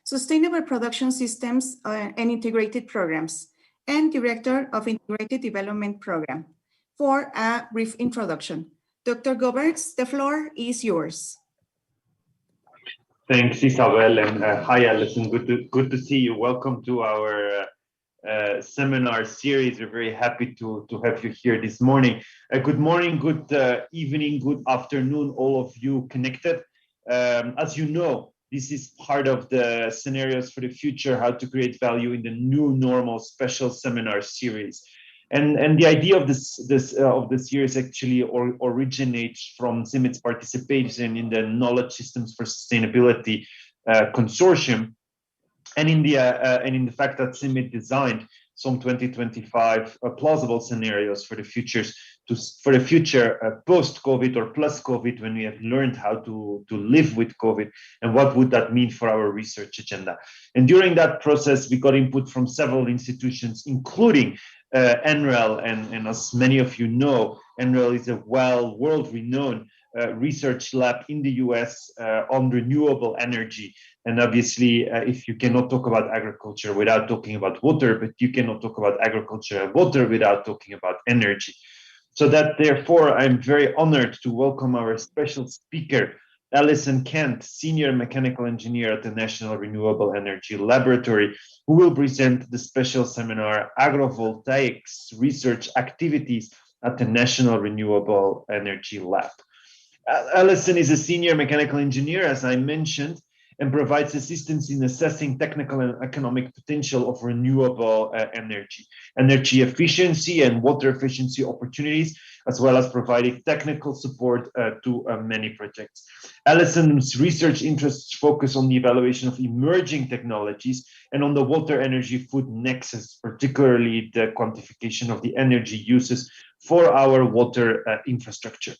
Sustainable Production Systems and Integrated Programs, and Director of Integrated Development Program. For a brief introduction, Dr. Goberts, the floor is yours. Thanks, Isabel, and hi, Alison. Good to see you. Welcome to our seminar series. We're very happy to have you here this morning. Good morning, good evening, good afternoon, all of you connected. As you know, this is part of the Scenarios for the Future, How to Create Value in the New Normal special seminar series. And the idea of the series actually originates from CIMMYT's participation in the Knowledge Systems for Sustainability consortium, and in the fact that CIMMYT designed some 2025 plausible scenarios for the future post-COVID or plus COVID, when we have learned how to live with COVID, and what would that mean for our research agenda. And during that process, we got input from several institutions, including Nrel, and as many of you know, Nrel is a world-renowned research lab in the US on renewable energy. And obviously, if you cannot talk about agriculture without talking about water, but you cannot talk about agriculture and water without talking about energy. So that therefore, I'm very honored to welcome our special speaker, Alicen Kandt, Senior Mechanical Engineer at the National Renewable Energy Laboratory, who will present the special seminar, Agrovoltaics Research Activities at the National Renewable Energy Lab. Alison is a Senior Mechanical Engineer, as I mentioned, and provides assistance in assessing technical and economic potential of renewable energy efficiency and water efficiency opportunities, as well as providing technical support to many projects. Alison's research interests focus on the evaluation of emerging technologies and on the water-energy-food nexus, particularly the quantification of the energy uses for our water infrastructure.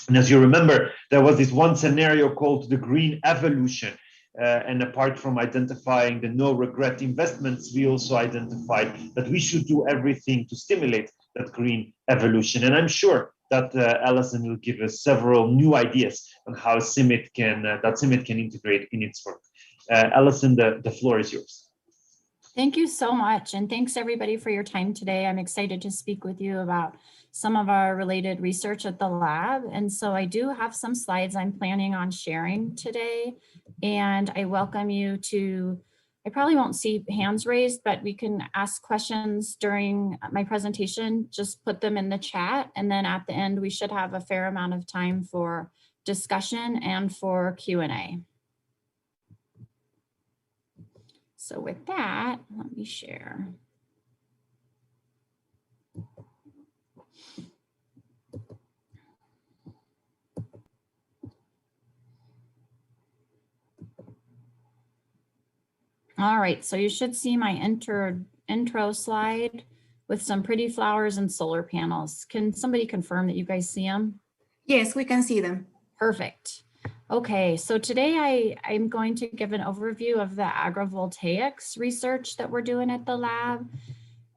And as you remember, there was this one scenario called the green evolution. And apart from identifying the no-regret investments, we also identified that we should do everything to stimulate that green evolution. And I'm sure that Alison will give us several new ideas on how CIMMYT can integrate in its work. Alison, the floor is yours. Thank you so much. And thanks everybody for your time today. I'm excited to speak with you about some of our related research at the lab. And so I do have some slides I'm planning on sharing today. And I welcome you to, I probably won't see hands raised, but we can ask questions during my presentation. Just put them in the chat. And then at the end, we should have a fair amount of time for discussion and for Q&A. So with that, let me share. All right, so you should see my intro slide with some pretty flowers and solar panels. Can somebody confirm that you guys see them? Yes, we can see them. Perfect. Okay, so today I'm going to give an overview of the agrivoltaics research that we're doing at the lab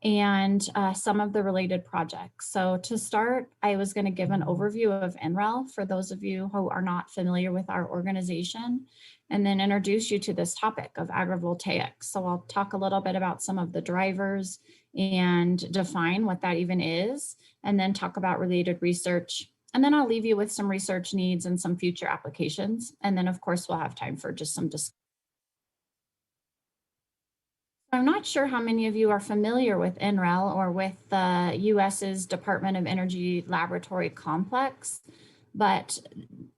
and some of the related projects. So to start, I was going to give an overview of Nrel for those of you who are not familiar with our organization, and then introduce you to this topic of agrivoltaics. So I'll talk a little bit about some of the drivers and define what that even is, and then talk about related research. And then I'll leave you with some research needs and some future applications. And then of course, we'll have time for just some discussion. I'm not sure how many of you are familiar with Nrel or with the US's Department of Energy Laboratory complex, but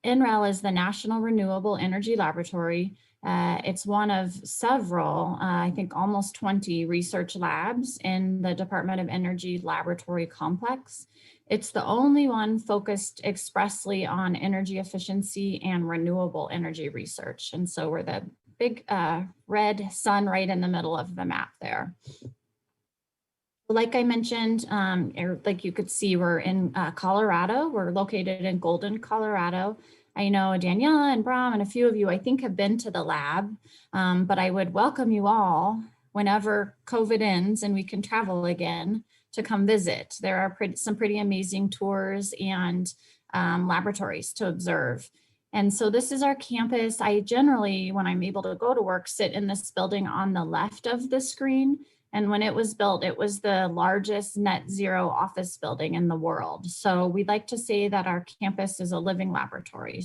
Nrel is the National Renewable Energy Laboratory. It's one of several, I think almost 20 research labs in the Department of Energy Laboratory complex. It's the only one focused expressly on energy efficiency and renewable energy research. And so we're the big red sun right in the middle of the map there. Like I mentioned, like you could see, we're in Colorado. We're located in Golden, Colorado. I know Daniela and Bram and a few of you, I think, have been to the lab, but I would welcome you all whenever COVID ends and we can travel again to come visit. There are some pretty amazing tours and laboratories to observe. And so this is our campus. I generally, when I'm able to go to work, sit in this building on the left of the screen. And when it was built, it was the largest net zero office building in the world. So we like to say that our campus is a living laboratory.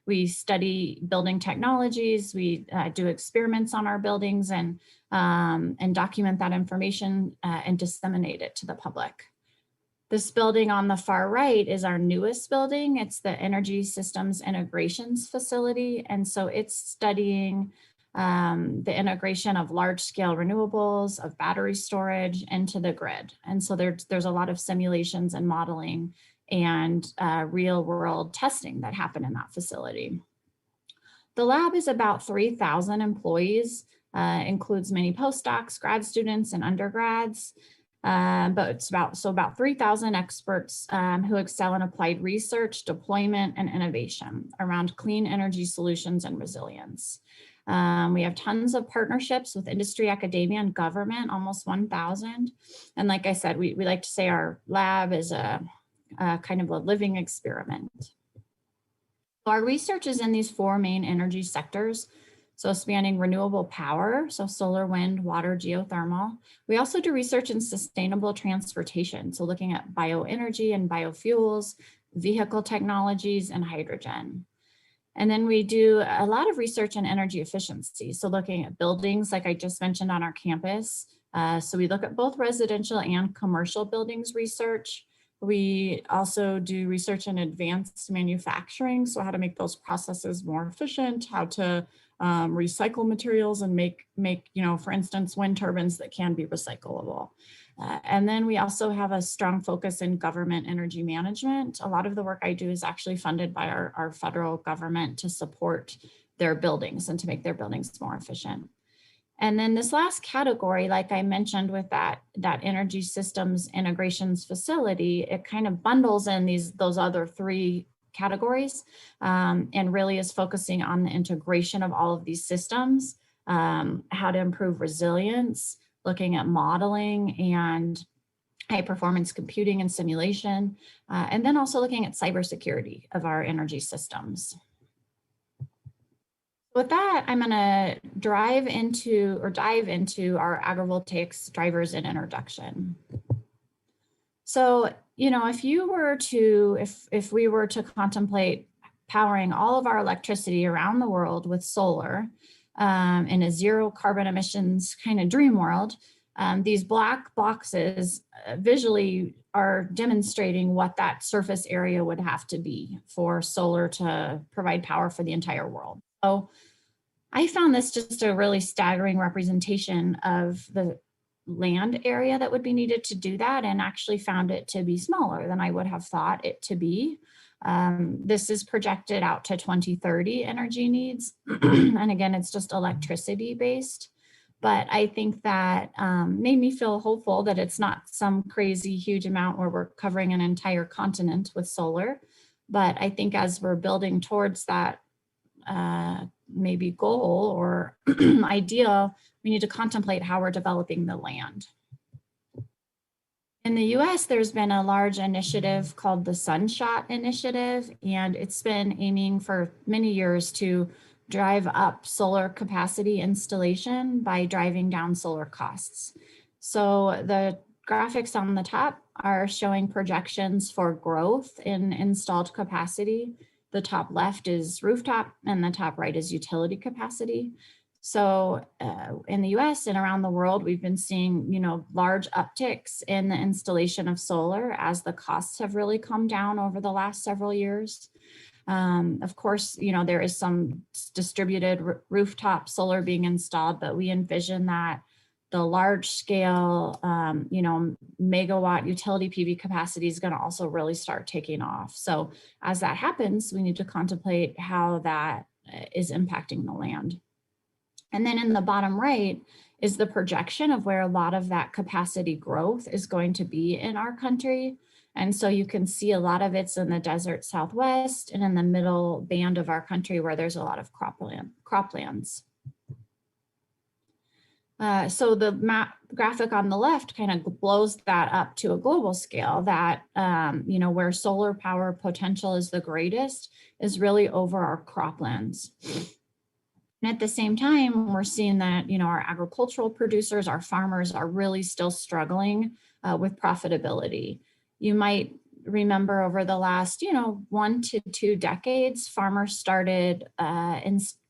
We study building technologies, we do experiments on our buildings and document that information and disseminate it to the public. This building on the far right is our newest building. It's the Energy Systems Integrations Facility. And so it's studying the integration of large-scale renewables, of battery storage into the grid. And so there's a lot of simulations and modeling and real-world testing that happen in that facility. The lab is about 3,000 employees, includes many postdocs, grad students, and undergrads. But it's about 3,000 experts who excel in applied research, deployment, and innovation around clean energy solutions and resilience. We have tons of partnerships with industry, academia, and government, almost 1,000. And like I said, we like to say our lab is a kind of a living experiment. So our research is in these 4 main energy sectors. So spanning renewable power, so solar, wind, water, geothermal. We also do research in sustainable transportation. So looking at bioenergy and biofuels, vehicle technologies, and hydrogen. And then we do a lot of research in energy efficiency. So looking at buildings, like I just mentioned on our campus. So we look at both residential and commercial buildings research. We also do research in advanced manufacturing. So how to make those processes more efficient, how to recycle materials and make, for instance, wind turbines that can be recyclable. And then we also have a strong focus in government energy management. A lot of the work I do is actually funded by our federal government to support their buildings and to make their buildings more efficient. And then this last category, like I mentioned with that energy systems integrations facility, it kind of bundles in those other 3 categories and really is focusing on the integration of all of these systems, how to improve resilience, looking at modeling and high performance computing and simulation, and then also looking at cybersecurity of our energy systems. With that, I'm going to dive into our agrivoltaics drivers and introduction. So, if we were to contemplate powering all of our electricity around the world with solar in a zero carbon emissions kind of dream world, these black boxes visually are demonstrating what that surface area would have to be for solar to provide power for the entire world. So I found this just a really staggering representation of the land area that would be needed to do that, and actually found it to be smaller than I would have thought it to be. This is projected out to 2030 energy needs. And again, it's just electricity based. But I think that made me feel hopeful that it's not some crazy huge amount where we're covering an entire continent with solar. But I think as we're building towards that maybe goal or ideal, we need to contemplate how we're developing the land. In the US, there's been a large initiative called the Sunshot Initiative, and it's been aiming for many years to drive up solar capacity installation by driving down solar costs. So the graphics on the top are showing projections for growth in installed capacity. The top left is rooftop and the top right is utility capacity. So in the US and around the world, we've been seeing, large upticks in the installation of solar as the costs have really come down over the last several years. Of course, there is some distributed rooftop solar being installed, but we envision that the large scale, megawatt utility PV capacity is going to also really start taking off. So as that happens, we need to contemplate how that is impacting the land. And then in the bottom right is the projection of where a lot of that capacity growth is going to be in our country. And so you can see a lot of it's in the desert Southwest and in the middle band of our country where there's a lot of croplands. So the graphic on the left kind of blows that up to a global scale that, where solar power potential is the greatest is really over our croplands. And at the same time, we're seeing that, our agricultural producers, our farmers are really still struggling with profitability. You might remember over the last, 1 to 2 decades, farmers started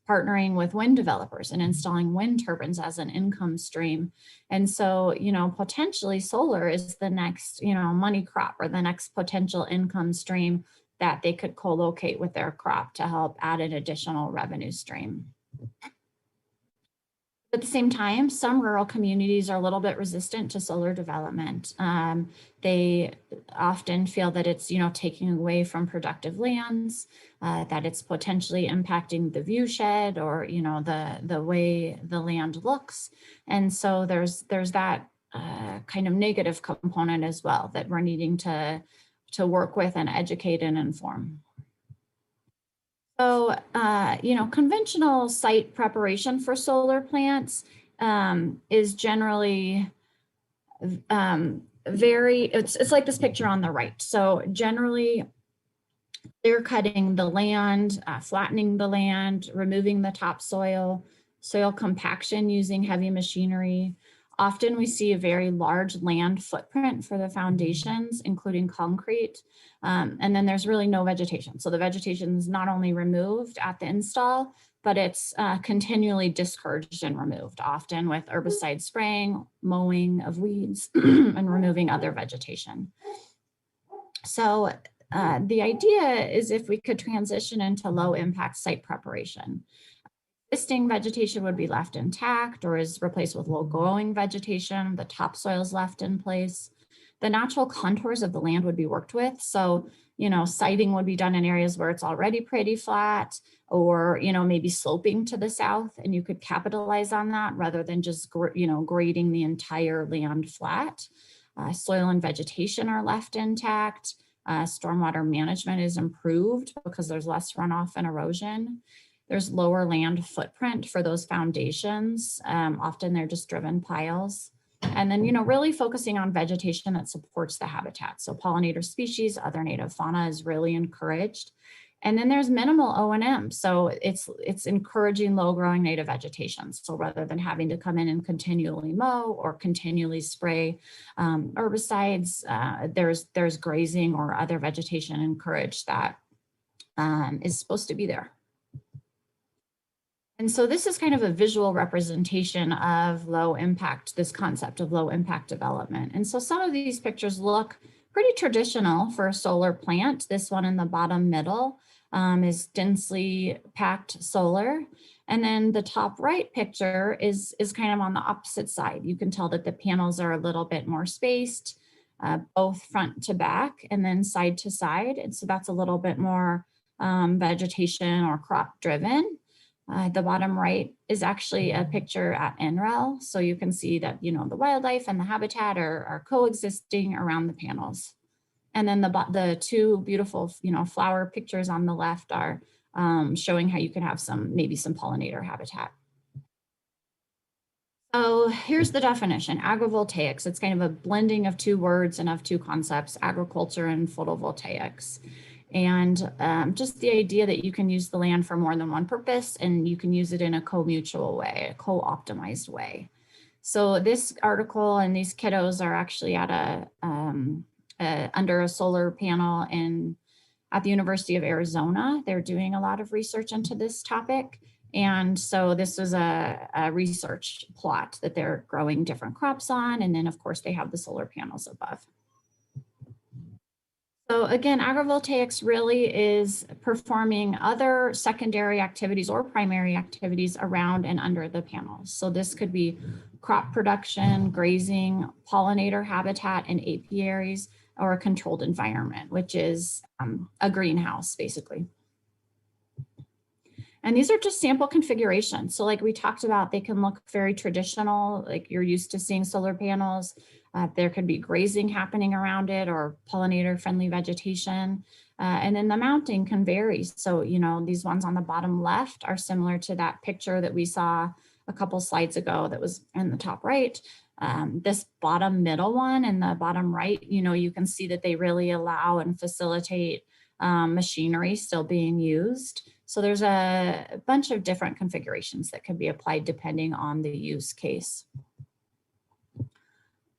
partnering with wind developers and installing wind turbines as an income stream. And so, potentially solar is the next, money crop or the next potential income stream that they could co-locate with their crop to help add an additional revenue stream. At the same time, some rural communities are a little bit resistant to solar development. They often feel that it's, taking away from productive lands, that it's potentially impacting the view shed or, the way the land looks. And so there's that kind of negative component as well that we're needing to work with and educate and inform. So, conventional site preparation for solar plants is generally it's like this picture on the right. So generally, clear cutting the land, flattening the land, removing the topsoil, soil compaction using heavy machinery. Often we see a very large land footprint for the foundations, including concrete. And then there's really no vegetation. So the vegetation is not only removed at the install, but it's continually discouraged and removed, often with herbicide spraying, mowing of weeds, and removing other vegetation. So the idea is if we could transition into low impact site preparation. Existing vegetation would be left intact or is replaced with low growing vegetation. The topsoil is left in place. The natural contours of the land would be worked with. So, siting would be done in areas where it's already pretty flat or, maybe sloping to the south, and you could capitalize on that rather than just, grading the entire land flat. Soil and vegetation are left intact. Stormwater management is improved because there's less runoff and erosion. There's lower land footprint for those foundations. Often they're just driven piles. And then, really focusing on vegetation that supports the habitat. So pollinator species, other native fauna is really encouraged. And then there's minimal O&M. So it's encouraging low growing native vegetation. So rather than having to come in and continually mow or continually spray herbicides, there's grazing or other vegetation encouraged that is supposed to be there. And so this is kind of a visual representation of low impact, this concept of low impact development. And so some of these pictures look pretty traditional for a solar plant. This one in the bottom middle is densely packed solar. And then the top right picture is kind of on the opposite side. You can tell that the panels are a little bit more spaced, both front to back and then side to side. And so that's a little bit more vegetation or crop driven. The bottom right is actually a picture at Nrel. So you can see that, the wildlife and the habitat are coexisting around the panels. And then the two beautiful, flower pictures on the left are showing how you can have maybe some pollinator habitat. So here's the definition, agrovoltaics. It's kind of a blending of two words and of two concepts, agriculture and photovoltaics. And just the idea that you can use the land for more than one purpose and you can use it in a co-mutual way, a co-optimized way. So this article and these kiddos are actually at under a solar panel at the University of Arizona. They're doing a lot of research into this topic. And so this is a research plot that they're growing different crops on. And then of course they have the solar panels above. So again, agrovoltaics really is performing other secondary activities or primary activities around and under the panels. So this could be crop production, grazing, pollinator habitat in apiaries, or a controlled environment, which is a greenhouse basically. And these are just sample configurations. So like we talked about, they can look very traditional, like you're used to seeing solar panels. There could be grazing happening around it or pollinator-friendly vegetation. And then the mounting can vary. So, these ones on the bottom left are similar to that picture that we saw a couple slides ago that was in the top right. This bottom middle one and the bottom right, you can see that they really allow and facilitate machinery still being used. So there's a bunch of different configurations that can be applied depending on the use case.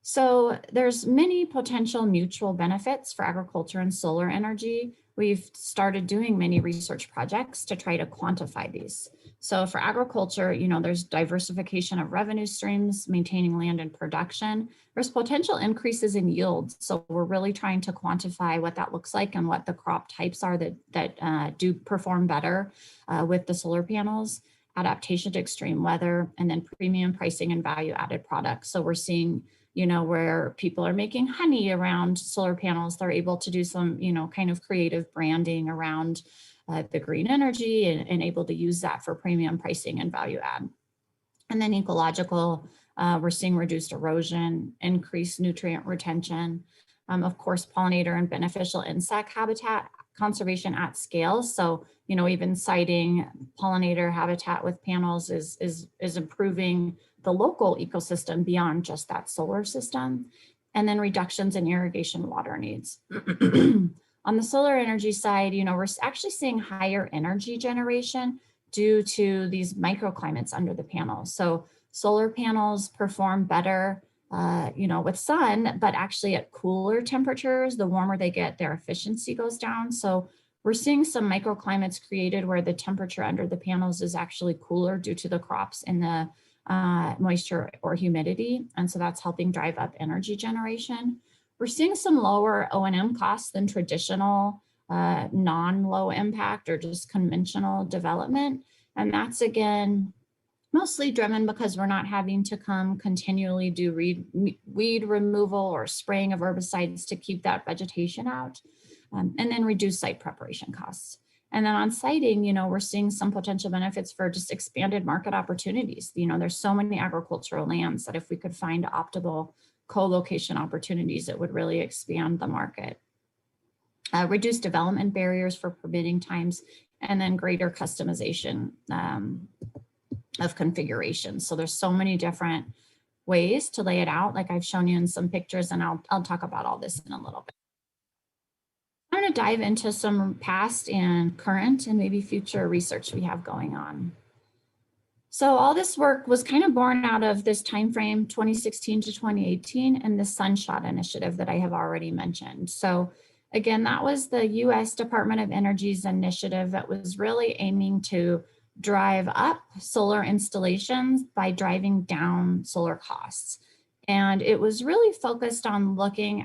So there's many potential mutual benefits for agriculture and solar energy. We've started doing many research projects to try to quantify these. So for agriculture, there's diversification of revenue streams, maintaining land and production. There's potential increases in yield. So we're really trying to quantify what that looks like and what the crop types are that do perform better with the solar panels, adaptation to extreme weather, and then premium pricing and value added products. So we're seeing where people are making honey around solar panels, they're able to do some, kind of creative branding around the green energy and able to use that for premium pricing and value add. And then ecological, we're seeing reduced erosion, increased nutrient retention, of course, pollinator and beneficial insect habitat conservation at scale. So, even siting pollinator habitat with panels is improving the local ecosystem beyond just that solar system. And then reductions in irrigation water needs. On the solar energy side, we're actually seeing higher energy generation due to these microclimates under the panels. So solar panels perform better with sun, but actually at cooler temperatures, the warmer they get, their efficiency goes down. So we're seeing some microclimates created where the temperature under the panels is actually cooler due to the crops and the moisture or humidity. And so that's helping drive up energy generation. We're seeing some lower O&M costs than traditional non-low impact or just conventional development. And that's, again, mostly driven because we're not having to continually do weed removal or spraying of herbicides to keep that vegetation out, and then reduce site preparation costs. And then on siting, we're seeing some potential benefits for just expanded market opportunities. There's so many agricultural lands that if we could find optimal co-location opportunities, it would really expand the market. Reduce development barriers for permitting times, and then greater customization of configuration. So there's so many different ways to lay it out, like I've shown you in some pictures, and I'll talk about all this in a little bit. I'm going to dive into some past and current and maybe future research we have going on. So all this work was kind of born out of this time frame, 2016 to 2018, and the Sunshot Initiative that I have already mentioned. So again, that was the US Department of Energy's initiative that was really aiming to drive up solar installations by driving down solar costs. And it was really focused on looking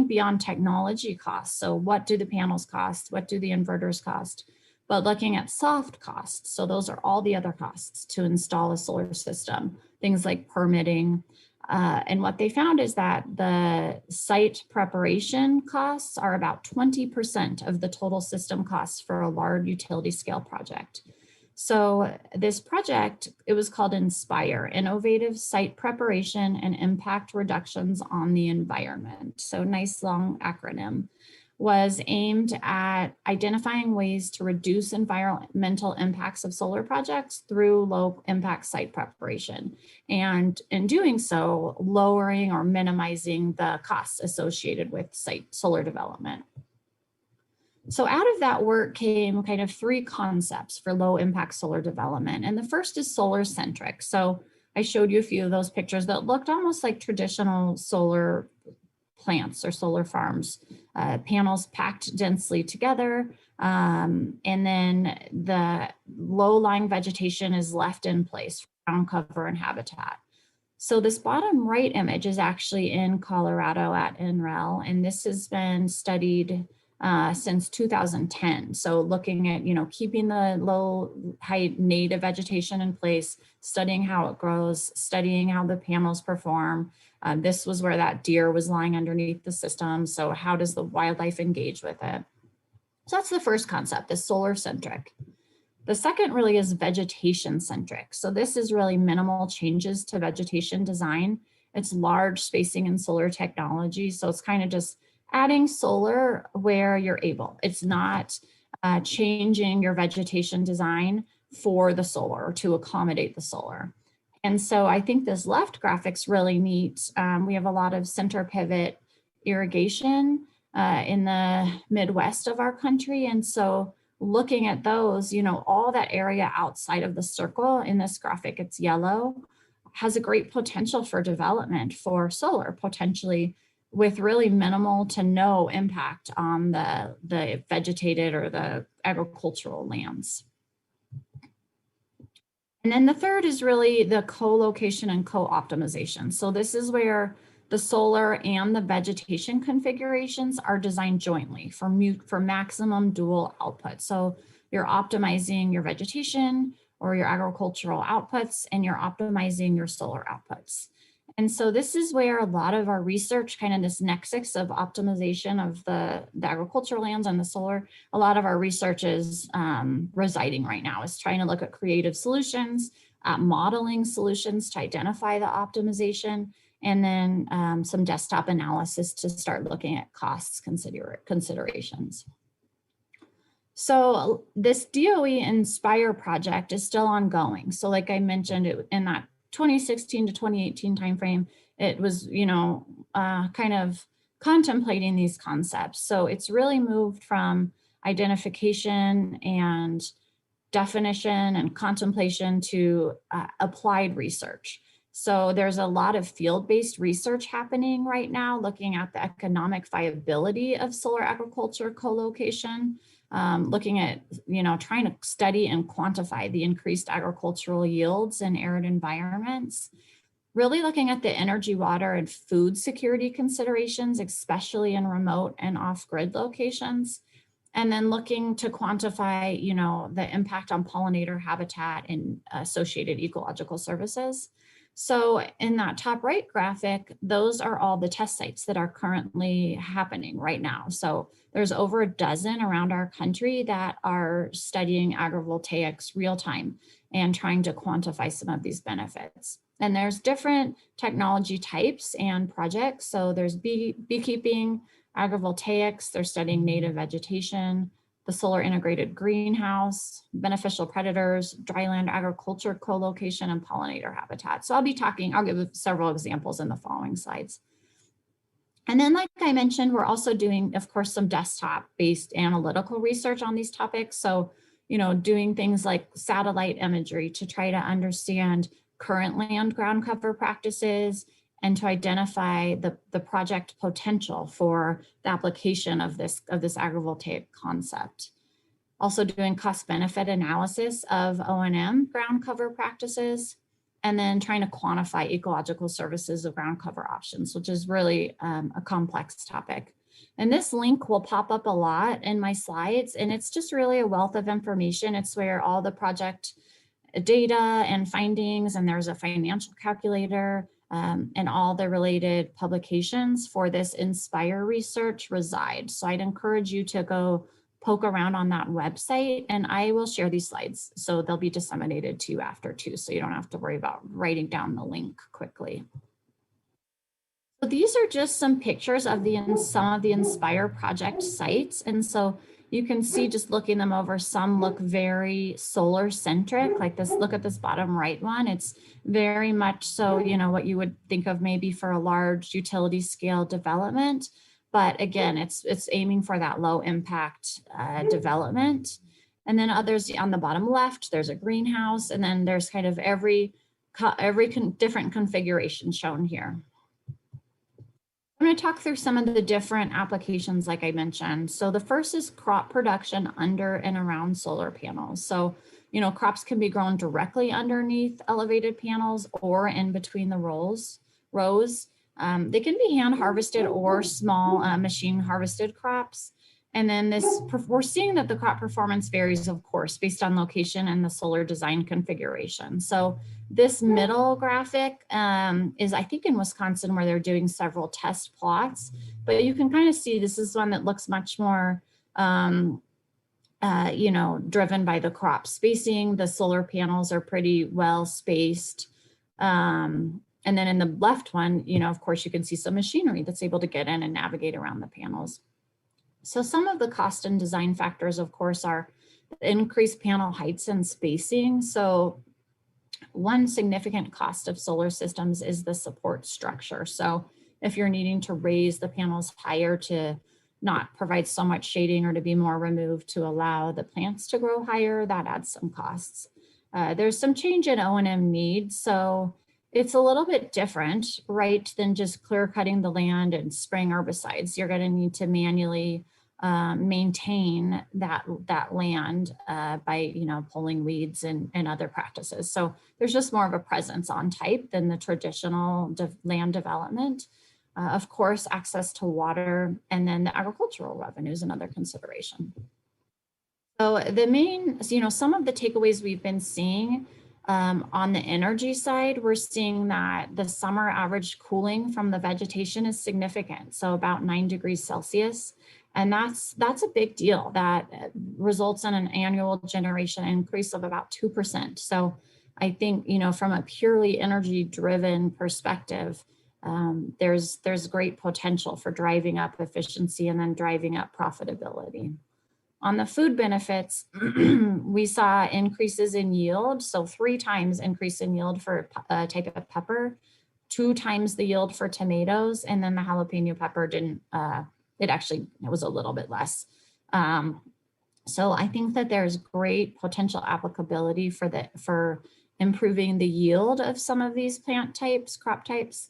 beyond technology costs. So what do the panels cost? What do the inverters cost? But looking at soft costs. So those are all the other costs to install a solar system, things like permitting. And what they found is that the site preparation costs are about 20% of the total system costs for a large utility scale project. So this project, it was called INSPIRE, Innovative Site Preparation and Impact Reductions on the Environment. So nice long acronym. Was aimed at identifying ways to reduce environmental impacts of solar projects through low impact site preparation. And in doing so, lowering or minimizing the costs associated with solar development. So out of that work came kind of three concepts for low impact solar development. And the first is solar-centric. So I showed you a few of those pictures that looked almost like traditional solar plants or solar farms, panels packed densely together. And then the low-lying vegetation is left in place for ground cover and habitat. So this bottom right image is actually in Colorado at Nrel, and this has been studied since 2010. So looking at, keeping the low height native vegetation in place, studying how it grows, studying how the panels perform. This was where that deer was lying underneath the system. So how does the wildlife engage with it? So that's the first concept, the solar centric. The second really is vegetation centric. So this is really minimal changes to vegetation design. It's large spacing in solar technology. So it's kind of just adding solar where you're able. It's not changing your vegetation design for the solar or to accommodate the solar. And so I think this left graphic's really neat. We have a lot of center pivot irrigation in the Midwest of our country. And so looking at those, you know, all that area outside of the circle in this graphic, it's yellow, has a great potential for development for solar, potentially with really minimal to no impact on the vegetated or the agricultural lands. And then the third is really the co-location and co-optimization. So this is where the solar and the vegetation configurations are designed jointly for maximum dual output. So you're optimizing your vegetation or your agricultural outputs, and you're optimizing your solar outputs. And so this is where a lot of our research, kind of this nexus of optimization of the agricultural lands and the solar, a lot of our research is residing right now, is trying to look at creative solutions, modeling solutions to identify the optimization, and then some desktop analysis to start looking at costs considerations. So this DOE Inspire project is still ongoing. So like I mentioned, in that 2016 to 2018 timeframe, it was, you know, kind of contemplating these concepts. So it's really moved from identification and definition and contemplation to applied research. So there's a lot of field-based research happening right now, looking at the economic viability of solar agriculture co-location, looking at, you know, trying to study and quantify the increased agricultural yields in arid environments, really looking at the energy, water, and food security considerations, especially in remote and off-grid locations, and then looking to quantify, you know, the impact on pollinator habitat and associated ecological services. So in that top right graphic, those are all the test sites that are currently happening right now. So there's over a dozen around our country that are studying agrivoltaics real time and trying to quantify some of these benefits. And there's different technology types and projects. So there's beekeeping, agrivoltaics, they're studying native vegetation, the solar integrated greenhouse, beneficial predators, dryland agriculture co-location, and pollinator habitat. So I'll give several examples in the following slides. And then, like I mentioned, we're also doing, of course, some desktop-based analytical research on these topics. So, you know, doing things like satellite imagery to try to understand current land ground cover practices and to identify the project potential for the application of this agrivoltaic concept. Also doing cost benefit analysis of O&M ground cover practices, and then trying to quantify ecological services of ground cover options, which is really a complex topic. And this link will pop up a lot in my slides, and it's just really a wealth of information. It's where all the project data and findings, and there's a financial calculator, and all the related publications for this Inspire research reside. So I'd encourage you to go poke around on that website, and I will share these slides. So they'll be disseminated to you after too, so you don't have to worry about writing down the link quickly. So these are just some pictures of some of the Inspire project sites. And so you can see, just looking them over, some look very solar centric, like this. Look at this bottom right one. It's very much so, you know, what you would think of maybe for a large utility scale development. But again, it's aiming for that low impact development. And then others on the bottom left, there's a greenhouse, and then there's kind of every different configuration shown here. I'm going to talk through some of the different applications like I mentioned. So the first is crop production under and around solar panels. So, you know, crops can be grown directly underneath elevated panels or in between the rows. They can be hand harvested or small machine harvested crops. And then we're seeing that the crop performance varies, of course, based on location and the solar design configuration. So this middle graphic is, I think, in Wisconsin, where they're doing several test plots. But you can kind of see this is one that looks much more, you know, driven by the crop spacing. The solar panels are pretty well spaced. And then in the left one, you know, of course, you can see some machinery that's able to get in and navigate around the panels. So some of the cost and design factors, of course, are increased panel heights and spacing. So one significant cost of solar systems is the support structure. So if you're needing to raise the panels higher to not provide so much shading or to be more removed to allow the plants to grow higher, that adds some costs. There's some change in O&M needs. So it's a little bit different, right, than just clear cutting the land and spraying herbicides. You're going to need to manually maintain that land by, pulling weeds and other practices. So there's just more of a presence on type than the traditional land development. Of course, access to water, and then the agricultural revenue is another consideration. So the main, some of the takeaways we've been seeing on the energy side, we're seeing that the summer average cooling from the vegetation is significant. So about 9 degrees Celsius. And that's a big deal. That results in an annual generation increase of about 2%. So I think, from a purely energy driven perspective, there's great potential for driving up efficiency and then driving up profitability. On the food benefits, we saw increases in yield. So 3 times increase in yield for a type of pepper, 2 times the yield for tomatoes, and then the jalapeno pepper didn't, it was a little bit less. So I think that there's great potential applicability for improving the yield of some of these plant types, crop types.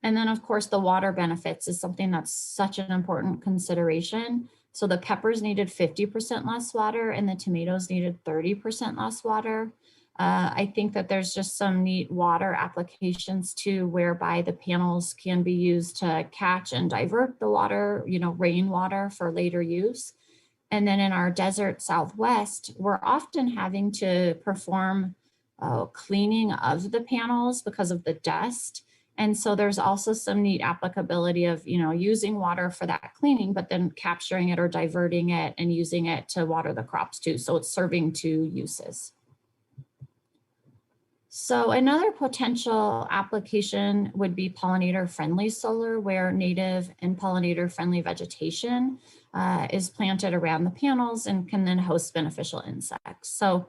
And then of course the water benefits is something that's such an important consideration. So the peppers needed 50% less water and the tomatoes needed 30% less water. I think that there's just some neat water applications too, whereby the panels can be used to catch and divert the water, rainwater for later use. And then in our desert Southwest, we're often having to perform cleaning of the panels because of the dust. And so there's also some neat applicability of, using water for that cleaning, but then capturing it or diverting it and using it to water the crops too. So it's serving 2 uses. So another potential application would be pollinator-friendly solar, where native and pollinator-friendly vegetation is planted around the panels and can then host beneficial insects. So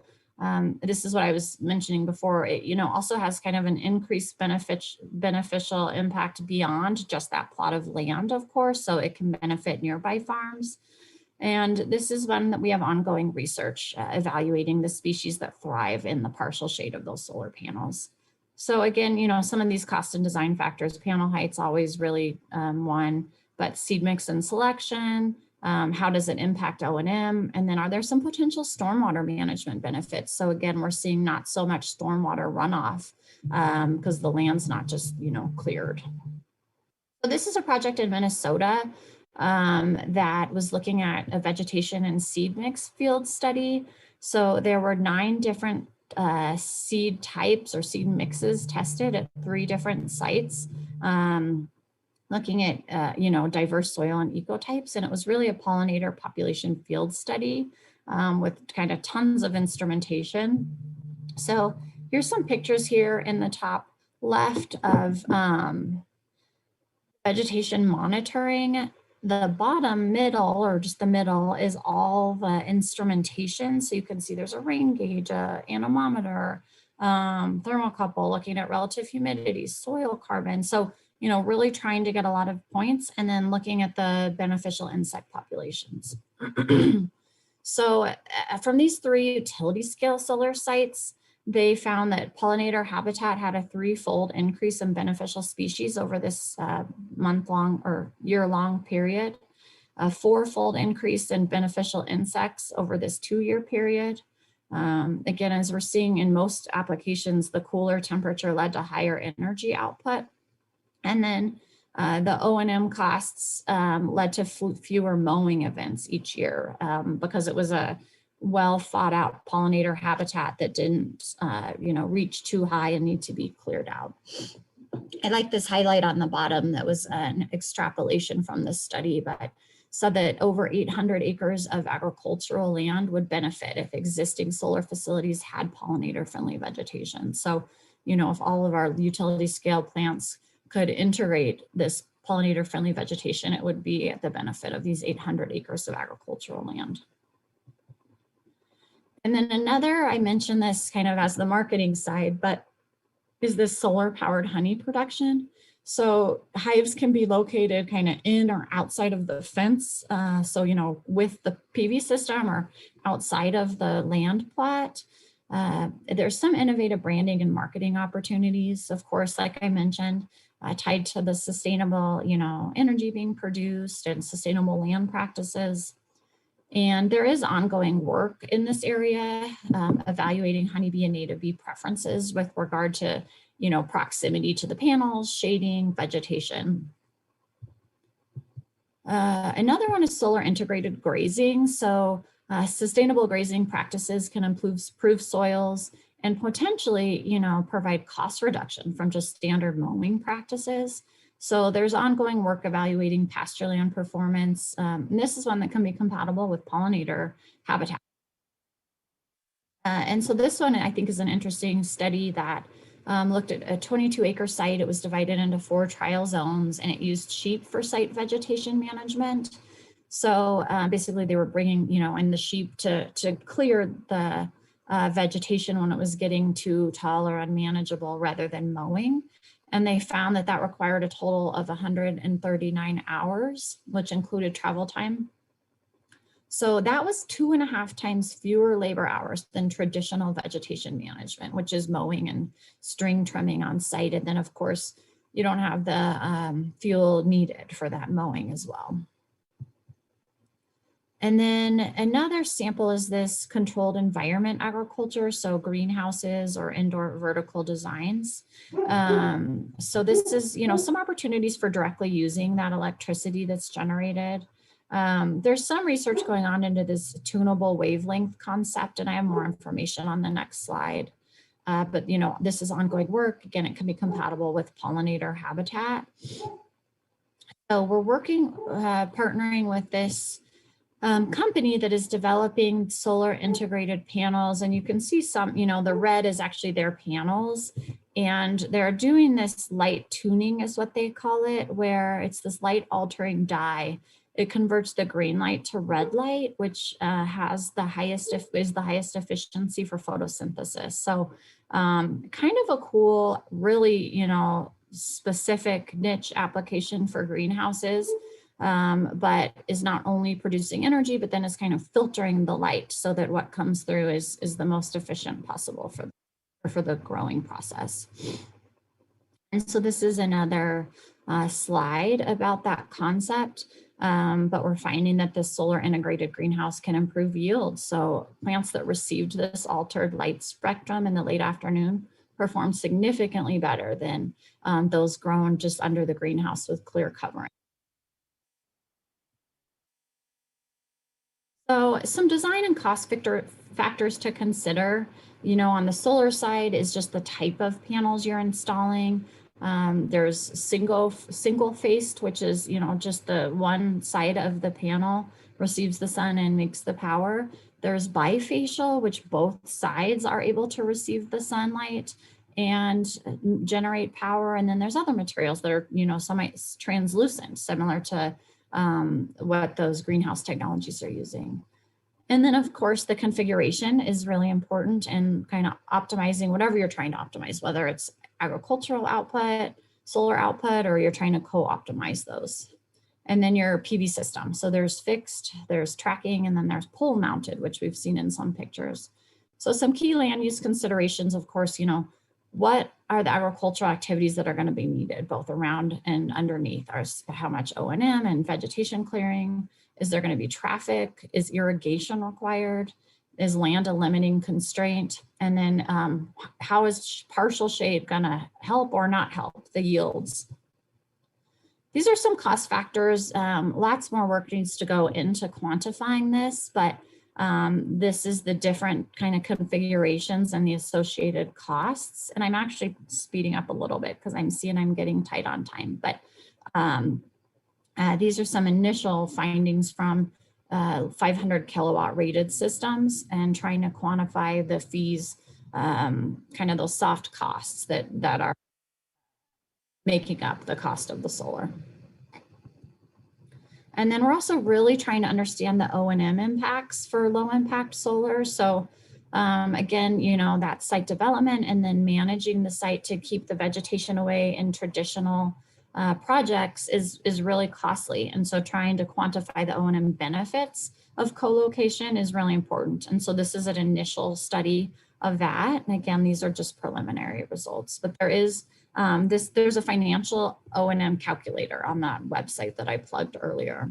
this is what I was mentioning before. It, also has kind of an increased beneficial impact beyond just that plot of land, of course, so it can benefit nearby farms. And this is one that we have ongoing research evaluating the species that thrive in the partial shade of those solar panels. So again, some of these cost and design factors, panel height's always really one, but seed mix and selection, how does it impact O&M? And then are there some potential stormwater management benefits? So again, we're seeing not so much stormwater runoff because the land's not just, cleared. So this is a project in Minnesota that was looking at a vegetation and seed mix field study. So there were 9 different seed types or seed mixes tested at 3 different sites. Looking at, diverse soil and ecotypes. And it was really a pollinator population field study with kind of tons of instrumentation. So here's some pictures here in the top left of vegetation monitoring. The bottom middle, or just the middle, is all the instrumentation. So you can see there's a rain gauge, a anemometer, thermocouple, looking at relative humidity, soil carbon. So really trying to get a lot of points, and then looking at the beneficial insect populations. So from these 3 utility scale solar sites, they found that pollinator habitat had a 3-fold increase in beneficial species over this month-long or year-long period, a 4-fold increase in beneficial insects over this 2-year period. Again, as we're seeing in most applications, the cooler temperature led to higher energy output. And then the O&M costs led to fewer mowing events each year because it was a well thought out pollinator habitat that didn't, reach too high and need to be cleared out. I like this highlight on the bottom that was an extrapolation from this study, but said that over 800 acres of agricultural land would benefit if existing solar facilities had pollinator-friendly vegetation. So, if all of our utility scale plants could integrate this pollinator-friendly vegetation, it would be at the benefit of these 800 acres of agricultural land. And then another, I mentioned this kind of as the marketing side, but is this solar powered honey production. So hives can be located kind of in or outside of the fence. So, you know, with the PV system or outside of the land plot. There's some innovative branding and marketing opportunities, of course, like I mentioned, tied to the sustainable, you know, energy being produced and sustainable land practices. And there is ongoing work in this area, evaluating honeybee and native bee preferences with regard to, you know, proximity to the panels, shading, vegetation. Another one is solar integrated grazing. So sustainable grazing practices can improve soils and potentially, you know, provide cost reduction from just standard mowing practices. So there's ongoing work evaluating pasture land performance. And this is one that can be compatible with pollinator habitat. And so this one I think is an interesting study that looked at a 22-acre site. It was divided into 4 trial zones, and it used sheep for site vegetation management. So basically they were bringing, you know, in the sheep to clear the vegetation when it was getting too tall or unmanageable rather than mowing. And they found that that required a total of 139 hours, which included travel time. So that was 2.5 times fewer labor hours than traditional vegetation management, which is mowing and string trimming on site. And then of course, you don't have the fuel needed for that mowing as well. And then another sample is this controlled environment agriculture, so greenhouses or indoor vertical designs. So this is, you know, some opportunities for directly using that electricity that's generated. There's some research going on into this tunable wavelength concept, and I have more information on the next slide. But, you know, this is ongoing work. Again, it can be compatible with pollinator habitat. So we're working, partnering with this company that is developing solar integrated panels. And you can see some, you know, the red is actually their panels. And they're doing this light tuning is what they call it, where it's this light altering dye. It converts the green light to red light, which is the highest efficiency for photosynthesis. So kind of a cool, really, you know, specific niche application for greenhouses. But is not only producing energy, but then is kind of filtering the light so that what comes through is the most efficient possible for the growing process. And so this is another slide about that concept, but we're finding that this solar integrated greenhouse can improve yield. So plants that received this altered light spectrum in the late afternoon perform significantly better than those grown just under the greenhouse with clear covering. So some design and cost factors to consider, you know, on the solar side is just the type of panels you're installing. There's single faced, which is, you know, just the one side of the panel receives the sun and makes the power. There's bifacial, which both sides are able to receive the sunlight and generate power. And then there's other materials that are, you know, translucent, similar to what those greenhouse technologies are using. And then of course, the configuration is really important and kind of optimizing whatever you're trying to optimize, whether it's agricultural output, solar output, or you're trying to co-optimize those. And then your PV system. So there's fixed, there's tracking, and then there's pole mounted, which we've seen in some pictures. So some key land use considerations, of course, you know, what are the agricultural activities that are going to be needed both around and underneath? How much O&M and vegetation clearing? Is there going to be traffic? Is irrigation required? Is land a limiting constraint? And then how is partial shade going to help or not help the yields? These are some cost factors. Lots more work needs to go into quantifying this, but this is the different kind of configurations and the associated costs. And I'm actually speeding up a little bit because I'm seeing I'm getting tight on time. But these are some initial findings from 500 kilowatt rated systems and trying to quantify the fees, kind of those soft costs that are making up the cost of the solar. And then we're also really trying to understand the O&M impacts for low impact solar. So Again, that site development and then managing the site to keep the vegetation away in traditional projects is really costly. And so trying to quantify the O&M benefits of co-location is really important. And so this is an initial study of that. And again, these are just preliminary results, but there is there's a financial O&M calculator on that website that I plugged earlier.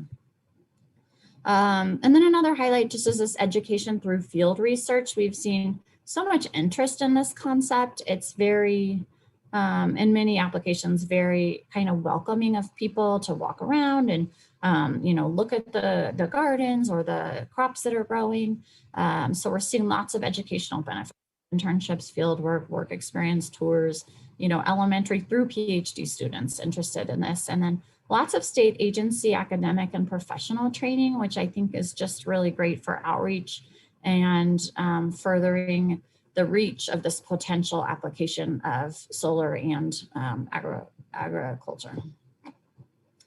And then another highlight just is this education through field research. We've seen so much interest in this concept. It's very, in many applications, very kind of welcoming of people to walk around and, look at the gardens or the crops that are growing. So we're seeing lots of educational benefits, internships, field work experience, tours, elementary through PhD students interested in this. And then lots of state agency, academic, and professional training, which I think is just really great for outreach and furthering the reach of this potential application of solar and agriculture.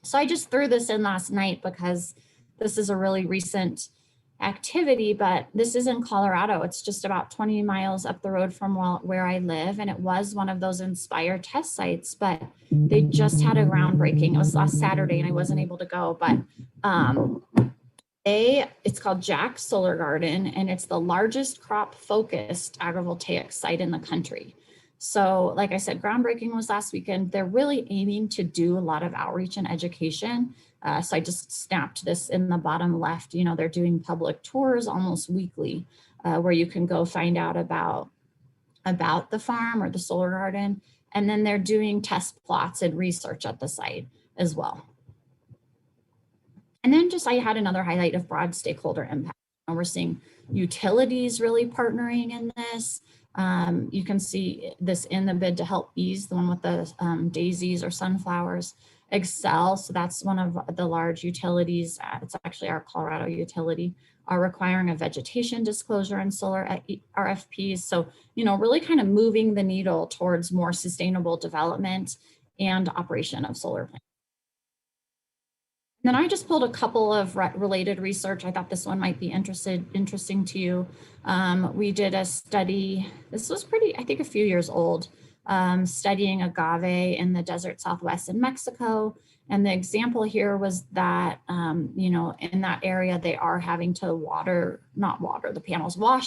So I just threw this in last night because this is a really recent activity, but this is in Colorado. It's just about 20 miles up the road from where I live. And it was one of those Inspire test sites, but they just had a groundbreaking. It was last Saturday and I wasn't able to go, but it's called Jack Solar Garden, and it's the largest crop-focused agrivoltaic site in the country. So like I said, groundbreaking was last weekend. They're really aiming to do a lot of outreach and education. So I just snapped this in the bottom left. They're doing public tours almost weekly where you can go find out about the farm or the solar garden. And then they're doing test plots and research at the site as well. And then I had another highlight of broad stakeholder impact. We're seeing utilities really partnering in this. You can see this in the bid to help bees, the one with the daisies or sunflowers. Excel, so that's one of the large utilities. It's actually our Colorado utility, are requiring a vegetation disclosure in solar RFPs. So, really kind of moving the needle towards more sustainable development and operation of solar plants. And then I just pulled a couple of related research. I thought this one might be interesting to you. We did a study, this was I think a few years old, studying agave in the desert Southwest in Mexico. And the example here was that, in that area, they are having to wash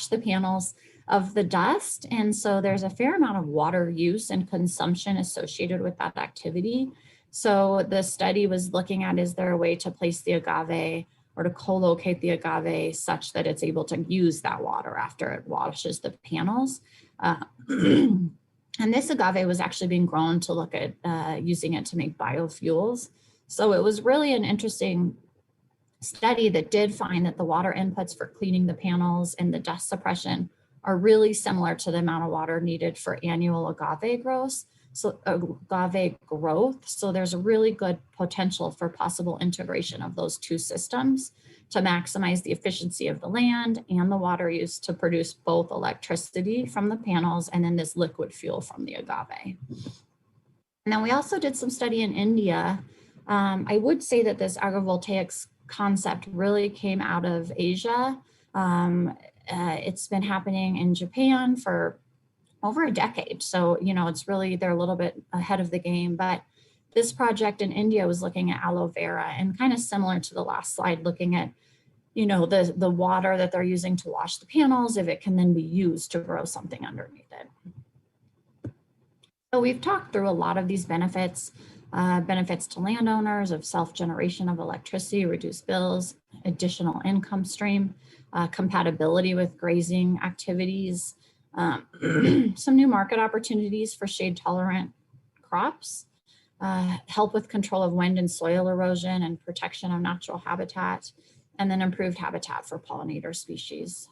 the panels of the dust. And so there's a fair amount of water use and consumption associated with that activity. So the study was looking at, is there a way to place the agave or to co-locate the agave such that it's able to use that water after it washes the panels? And this agave was actually being grown to look at using it to make biofuels. So it was really an interesting study that did find that the water inputs for cleaning the panels and the dust suppression are really similar to the amount of water needed for annual agave growth. So there's a really good potential for possible integration of those two systems to maximize the efficiency of the land and the water use to produce both electricity from the panels and then this liquid fuel from the agave. And then we also did some study in India. I would say that this agrivoltaics concept really came out of Asia. It's been happening in Japan for over a decade. So, it's really, they're a little bit ahead of the game, but this project in India was looking at aloe vera and kind of similar to the last slide, looking at, the water that they're using to wash the panels, if it can then be used to grow something underneath it. So we've talked through a lot of these benefits, benefits to landowners of self-generation of electricity, reduced bills, additional income stream, compatibility with grazing activities, some new market opportunities for shade-tolerant crops, help with control of wind and soil erosion and protection of natural habitat, and then improved habitat for pollinator species.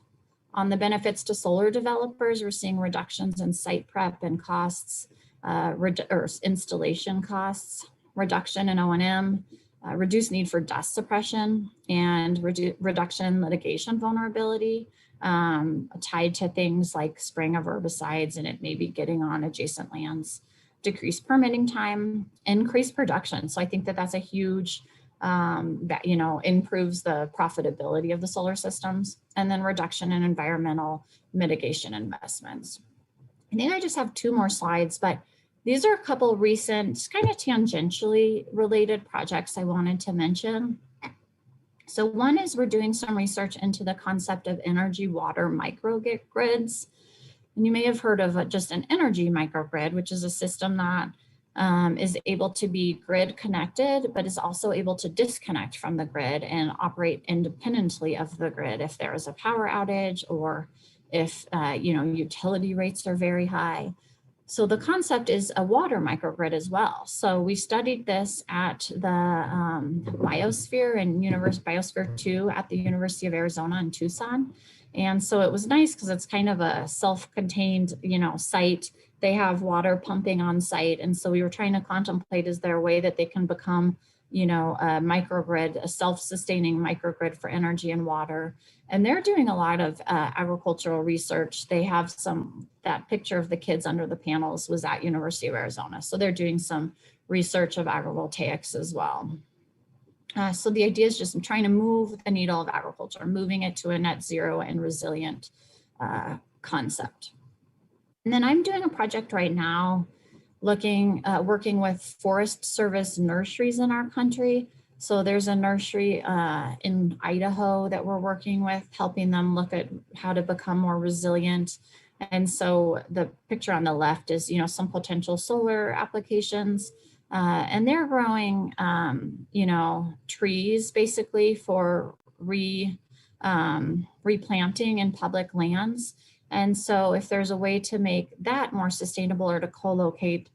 On the benefits to solar developers, we're seeing reductions in site prep and costs, or installation costs, reduction in O&M, reduced need for dust suppression, and reduction in litigation vulnerability, tied to things like spraying of herbicides and it may be getting on adjacent lands, decreased permitting time, increased production. So I think that that's a huge that, you know, improves the profitability of the solar systems, and then reduction in environmental mitigation investments. I think I just have 2 more slides, but these are a couple recent kind of tangentially related projects I wanted to mention. So one is we're doing some research into the concept of energy water microgrids. And you may have heard of just an energy microgrid, which is a system that is able to be grid connected, but is also able to disconnect from the grid and operate independently of the grid if there is a power outage or if you know, utility rates are very high. So the concept is a water microgrid as well. So we studied this at the Biosphere and Biosphere 2 at the University of Arizona in Tucson. And so it was nice because it's kind of a self-contained, you know, site. They have water pumping on site. And so we were trying to contemplate, is there a way that they can become, you know, a microgrid, a self-sustaining microgrid for energy and water. And they're doing a lot of agricultural research. They have that picture of the kids under the panels was at University of Arizona. So they're doing some research of agrivoltaics as well. So the idea is just trying to move the needle of agriculture, moving it to a net zero and resilient concept. And then I'm doing a project right now working with Forest Service nurseries in our country. So there's a nursery in Idaho that we're working with, helping them look at how to become more resilient. And so the picture on the left is, you know, some potential solar applications. And they're growing, you know, trees basically for replanting in public lands. And so if there's a way to make that more sustainable or to co-locate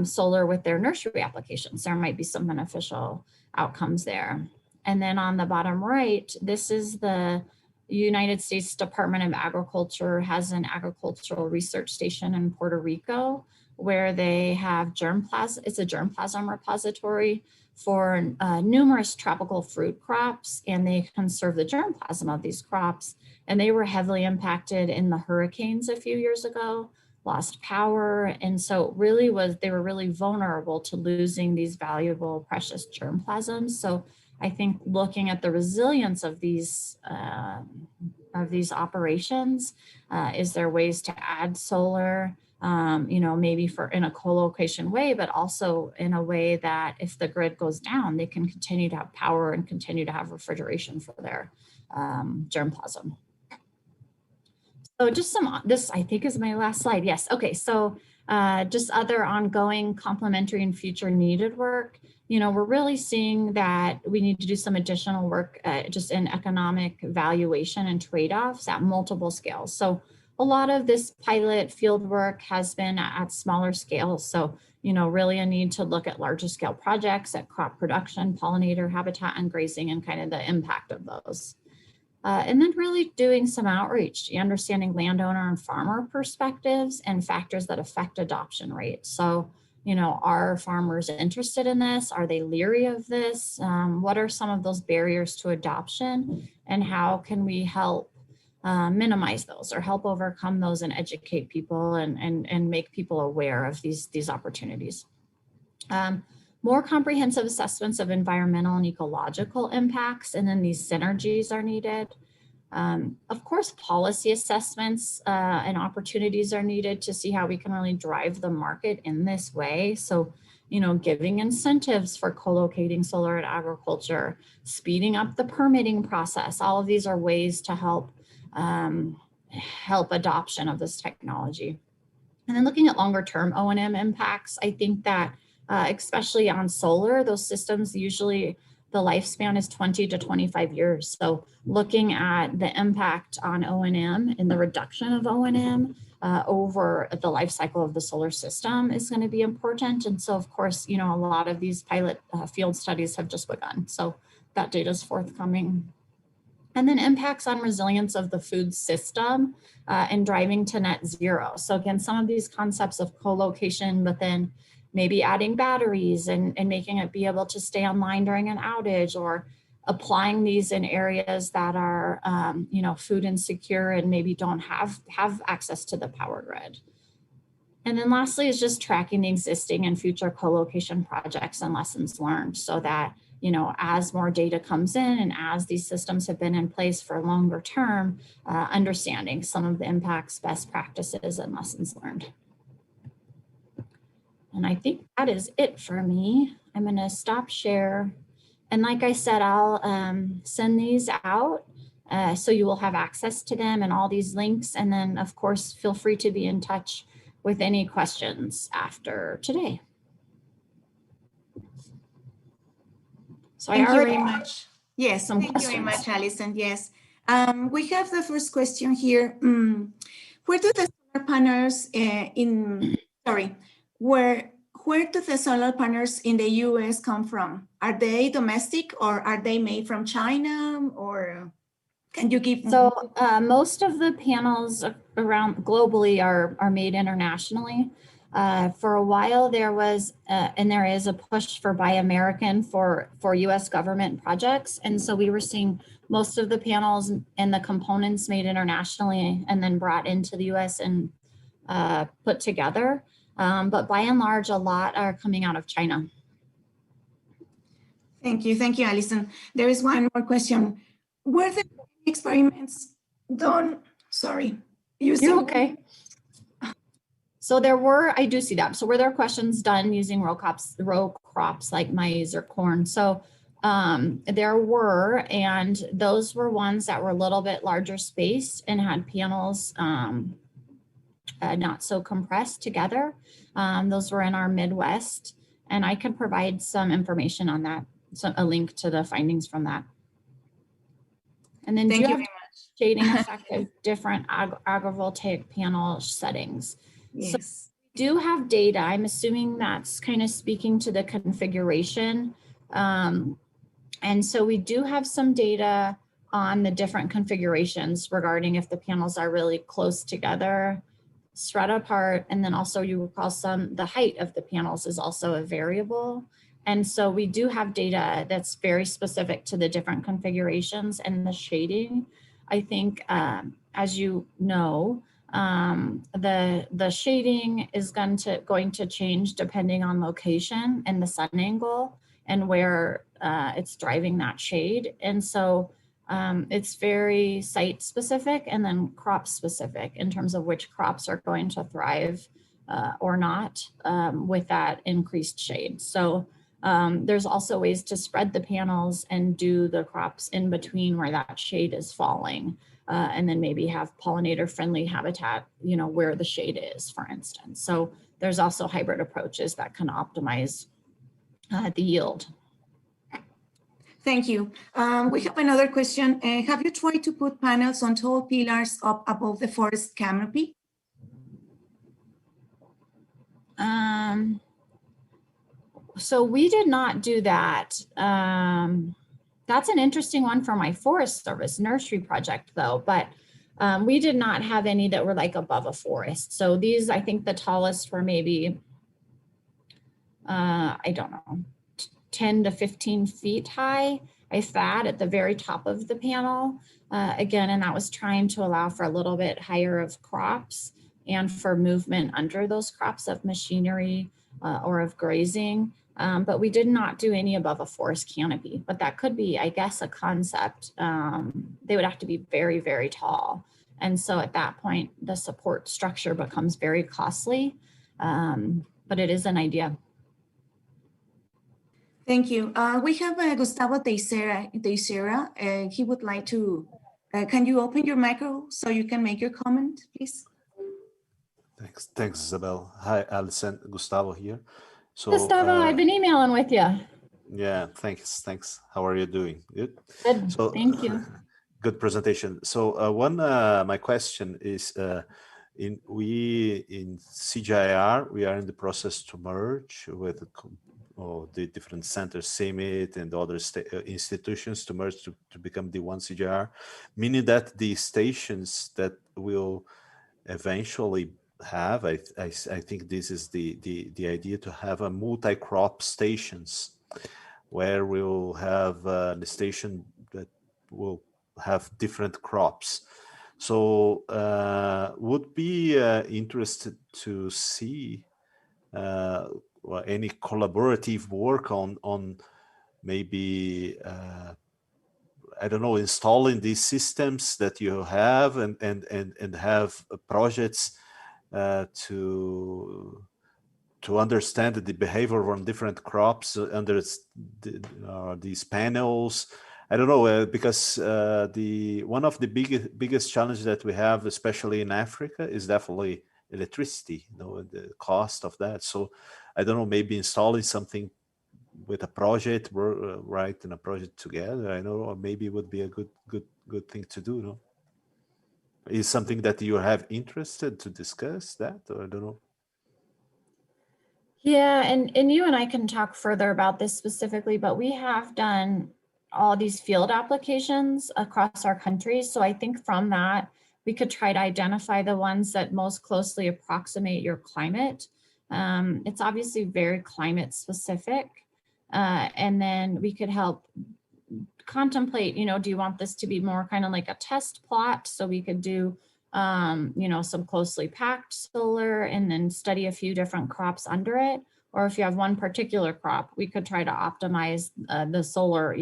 solar with their nursery applications, there might be some beneficial outcomes there. And then on the bottom right, this is the United States Department of Agriculture has an agricultural research station in Puerto Rico where they have it's a germplasm repository for numerous tropical fruit crops, and they conserve the germplasm of these crops. And they were heavily impacted in the hurricanes a few years ago, lost power. And so they were really vulnerable to losing these valuable, precious germplasms. So I think looking at the resilience of these operations, is there ways to add solar, you know, maybe in a co-location way, but also in a way that if the grid goes down, they can continue to have power and continue to have refrigeration for their germplasm. So just this I think is my last slide. Yes. Okay. So just other ongoing complementary and future needed work. You know, we're really seeing that we need to do some additional work just in economic valuation and trade-offs at multiple scales. So a lot of this pilot field work has been at smaller scales. So, you know, really a need to look at larger scale projects at crop production, pollinator habitat and grazing, and kind of the impact of those. And then really doing some outreach, understanding landowner and farmer perspectives and factors that affect adoption rates. So, you know, are farmers interested in this? Are they leery of this? What are some of those barriers to adoption? And how can we help minimize those or help overcome those and educate people and make people aware of these opportunities? More comprehensive assessments of environmental and ecological impacts, and then these synergies are needed. Of course, policy assessments and opportunities are needed to see how we can really drive the market in this way. So, you know, giving incentives for co-locating solar at agriculture, speeding up the permitting process. All of these are ways to help adoption of this technology. And then looking at longer term O&M impacts, I think that especially on solar, those systems usually the lifespan is 20 to 25 years. So looking at the impact on O&M and the reduction of O&M over the life cycle of the solar system is going to be important. And so, of course, you know, a lot of these pilot field studies have just begun. So that data is forthcoming. And then impacts on resilience of the food system and driving to net zero. So again, some of these concepts of co-location, but then maybe adding batteries and making it be able to stay online during an outage, or applying these in areas that are, you know, food insecure and maybe don't have access to the power grid. And then lastly is just tracking the existing and future co-location projects and lessons learned so that, you know, as more data comes in and as these systems have been in place for longer term, understanding some of the impacts, best practices, and lessons learned. And I think that is it for me. I'm going to stop share. And like I said, I'll send these out so you will have access to them and all these links. And then, of course, feel free to be in touch with any questions after today. So Thank you very have much. Yes, some thank questions. you very much, Alison. Yes, we have the first question here. Where do the solar panels where do the solar panels in the US come from? Are they domestic or are they made from China, or can you give? So most of the panels around globally are made internationally. For a while there was, and there is a push for Buy American for US government projects. And so we were seeing most of the panels and the components made internationally and then brought into the US and put together. But by and large, a lot are coming out of China. Thank you, Alison. There is one more question. Were there experiments done, using... You're okay. So there were, I do see that. So were there questions done using row crops like maize or corn? So there were, and those were ones that were a little bit larger spaced and had panels not so compressed together. Those were in our Midwest, and I can provide some information on that, so a link to the findings from that. And then Thank you very much. Shading effect of different agrivoltaic panel settings. Yes. So we do have data. I'm assuming that's kind of speaking to the configuration. And so we do have some data on the different configurations regarding if the panels are really close together, spread apart, and then also you recall the height of the panels is also a variable. And so we do have data that's very specific to the different configurations and the shading. I think, as you know, the shading is going to change depending on location and the sun angle and where it's driving that shade. And so it's very site specific and then crop specific in terms of which crops are going to thrive or not with that increased shade. So there's also ways to spread the panels and do the crops in between where that shade is falling, and then maybe have pollinator-friendly habitat, you know, where the shade is, for instance. So there's also hybrid approaches that can optimize the yield. Thank you. We have another question. Have you tried to put panels on tall pillars up above the forest canopy? So we did not do that. That's an interesting one for my Forest Service nursery project though, but we did not have any that were like above a forest. So these, I think the tallest were maybe, I don't know, 10 to 15 feet high, if that, at the very top of the panel. Again, and that was trying to allow for a little bit higher of crops and for movement under those crops of machinery or of grazing. But we did not do any above a forest canopy, but that could be, I guess, a concept. They would have to be very, very tall. And so at that point, the support structure becomes very costly, but it is an idea. Thank you. We have Gustavo Teixeira. He would like to, can you open your micro so you can make your comment, please? Thanks, Isabel. Hi, Alison. Gustavo here. So, Gustavo, I've been emailing with you. Yeah, thanks. How are you doing? Good. Good. So, thank you. Good presentation. So, my question is, in CGIAR, we are in the process to merge with the different centers, CIMMYT and other institutions to merge to become the one CGIAR, meaning that the stations that will eventually have, I think this is the idea, to have a multi-crop stations where we'll have the station that will have different crops. So would be interested to see any collaborative work on maybe I don't know, installing these systems that you have and have projects to understand the behavior on different crops under these panels. I don't know, because one of the biggest challenges that we have, especially in Africa, is definitely electricity, the cost of that. So I don't know, maybe installing something with a project, writing a project together, I know, or maybe it would be a good thing to do, no? Is something that you have interested to discuss that, or I don't know? Yeah, and you and I can talk further about this specifically, but we have done all these field applications across our country. So I think from that, we could try to identify the ones that most closely approximate your climate. It's obviously very climate specific. And then we could help contemplate, do you want this to be more kind of like a test plot? So we could do, some closely packed solar and then study a few different crops under it. Or if you have one particular crop, we could try to optimize the solar,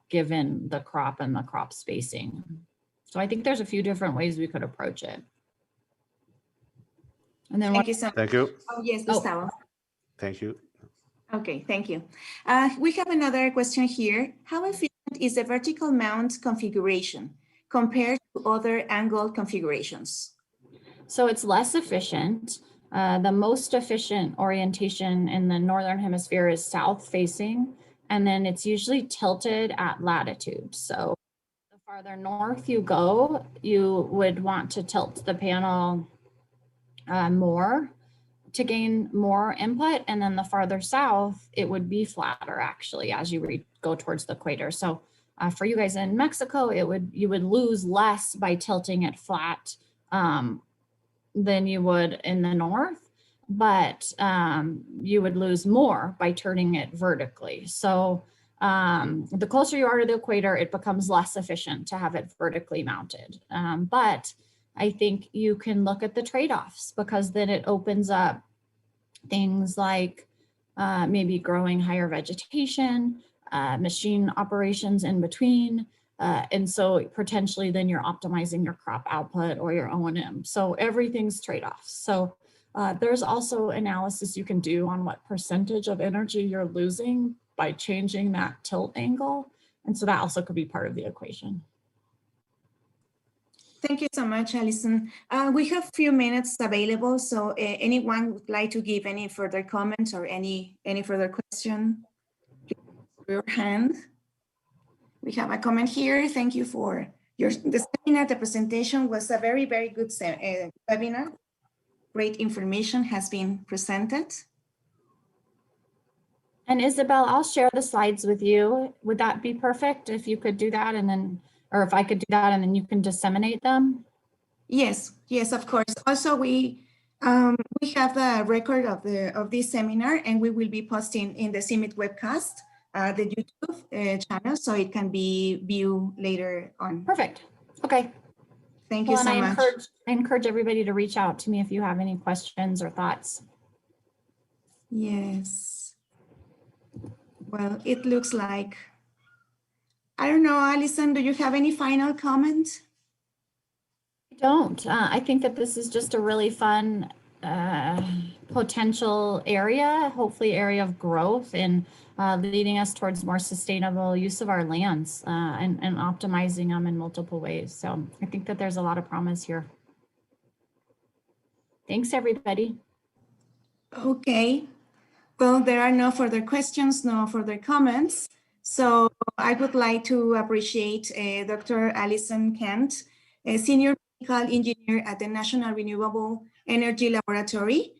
given the crop and the crop spacing. So I think there's a few different ways we could approach it. And then Thank you so much. Thank you. Oh, yes, Gustavo. Thank you. Okay, thank you. We have another question here. How efficient is the vertical mount configuration compared to other angle configurations? So it's less efficient. The most efficient orientation in the Northern Hemisphere is south facing, and then it's usually tilted at latitude. So the farther north you go, you would want to tilt the panel more to gain more input. And then the farther south, it would be flatter actually as you go towards the equator. So for you guys in Mexico, you would lose less by tilting it flat than you would in the north, but you would lose more by turning it vertically. So the closer you are to the equator, it becomes less efficient to have it vertically mounted. But I think you can look at the trade-offs, because then it opens up things like maybe growing higher vegetation, machine operations in between. And so potentially then you're optimizing your crop output or your O&M. So everything's trade-offs. So there's also analysis you can do on what percentage of energy you're losing by changing that tilt angle. And so that also could be part of the equation. Thank you so much, Alison. We have a few minutes available, so anyone would like to give any further comments or any further question? Please raise your hand. We have a comment here. Thank you for the seminar. The presentation was a very, very good webinar. Great information has been presented. And Isabel, I'll share the slides with you. Would that be perfect if you could do that, and then, or if I could do that and then you can disseminate them? Yes, yes, of course. Also, we have a record of this seminar, and we will be posting in the CIMMYT webcast, the YouTube channel, so it can be viewed later on. Perfect. Okay. Thank you so much. I encourage everybody to reach out to me if you have any questions or thoughts. Yes. Well, it looks like, I don't know, Alison, do you have any final comment? I don't. I think that this is just a really fun potential area, hopefully area of growth, and leading us towards more sustainable use of our lands and optimizing them in multiple ways. So I think that there's a lot of promise here. Thanks, everybody. Okay. Well, there are no further questions, no further comments. So I would like to appreciate Dr. Alicen Kandt, a senior medical engineer at the National Renewable Energy Laboratory,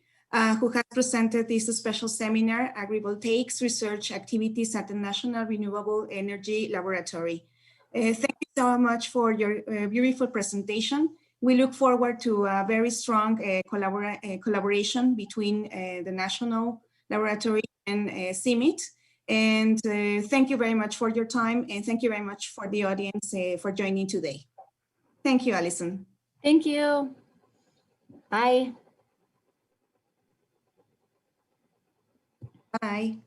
who has presented this special seminar, Agrivoltaics Research Activities at the National Renewable Energy Laboratory. Thank you so much for your beautiful presentation. We look forward to a very strong collaboration between the National Laboratory and CIMMYT. And thank you very much for your time, and thank you very much for the audience for joining today. Thank you, Alison. Thank you. Bye. Bye.